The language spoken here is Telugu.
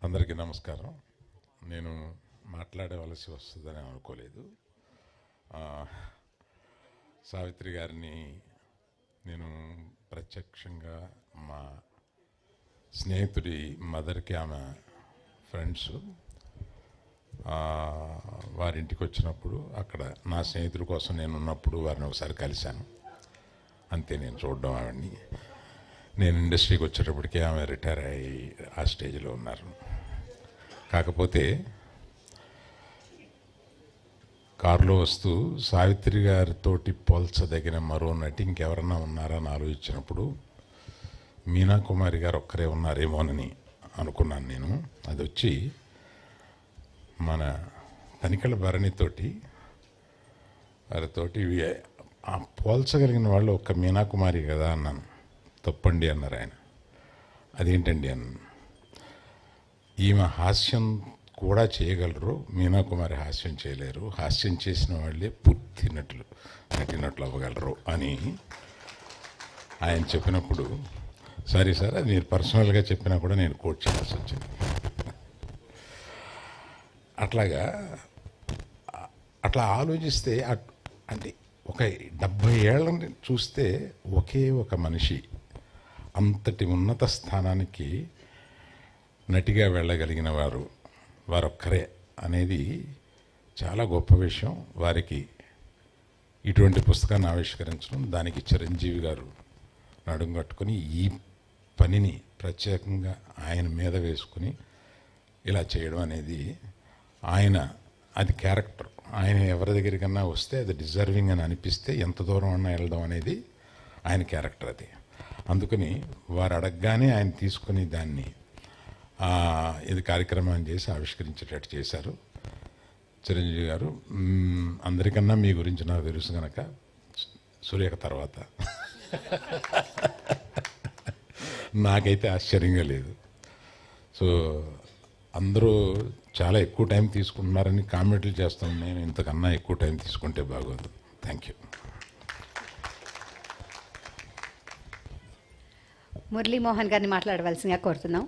అందరికీ నమస్కారం. నేను మాట్లాడవలసి వస్తుందని అనుకోలేదు. సావిత్రి గారిని నేను ప్రత్యక్షంగా మా స్నేహితుడి మదర్కి, ఆమె ఫ్రెండ్స్ వారింటికి వచ్చినప్పుడు అక్కడ నా స్నేహితుడి కోసం నేను ఉన్నప్పుడు వారిని ఒకసారి కలిశాను. అంతే, నేను చూడడం ఆవిడ్ని. నేను ఇండస్ట్రీకి వచ్చేటప్పటికే ఆమె రిటైర్ అయ్యి ఆ స్టేజ్లో ఉన్నారు. కాకపోతే కారులో వస్తూ సావిత్రి గారితోటి పోల్చదగిన మరో నటి ఇంకెవరన్నా ఉన్నారా అని ఆలోచించినప్పుడు మీనా కుమారి గారు ఒక్కరే ఉన్నారేమోనని అనుకున్నాను నేను. అది వచ్చి మన తనికెళ్ళ భరణితోటి వారితోటి పోల్చగలిగిన వాళ్ళు ఒక్క మీనా కుమారి కదా అన్నాను. తప్పండి అన్నారు ఆయన. అదేంటండి అన్నాను. ఈమె హాస్యం కూడా చేయగలరు, మీనా కుమారి హాస్యం చేయలేరు, హాస్యం చేసిన వాళ్ళే పూర్తి నటినట్లు అవ్వగలరు అని ఆయన చెప్పినప్పుడు, సారీ సార్ అది మీరు పర్సనల్గా చెప్పినా కూడా నేను కోట్ చేయాల్సి వచ్చింది. అట్లా ఆలోచిస్తే అంటే ఒక 70 ఏళ్ళని చూస్తే ఒకే ఒక మనిషి అంతటి ఉన్నత స్థానానికి నటిగా వెళ్ళగలిగిన వారొక్కరే అనేది చాలా గొప్ప విషయం. వారికి ఇటువంటి పుస్తకాన్ని ఆవిష్కరించడం, దానికి చిరంజీవి గారు నడుం కట్టుకొని ఈ పనిని ప్రత్యేకంగా ఆయన మీద వేసుకుని ఇలా చేయడం అనేది అది క్యారెక్టర్. ఆయన ఎవరి దగ్గరికన్నా వస్తే అది డిజర్వింగ్ అని అనిపిస్తే ఎంత దూరం అన్నా వెళ్దాం అనేది ఆయన క్యారెక్టర్. అది అందుకని వారు అడగగానే ఆయన తీసుకుని దాన్ని ఇది కార్యక్రమాన్ని చేసి ఆవిష్కరించేటట్టు చేశారు చిరంజీవి గారు. అందరికన్నా మీ గురించి నాకు తెలుసు కనుక సురేఖ తర్వాత నాకైతే ఆశ్చర్యంగా లేదు. సో అందరూ చాలా ఎక్కువ టైం తీసుకుంటున్నారని కామెంట్లు చేస్తాను. నేను ఇంతకన్నా ఎక్కువ టైం తీసుకుంటే బాగోదు. Thank you. మురళీమోహన్ గారిని మాట్లాడవలసిందిగా కోరుతున్నాం.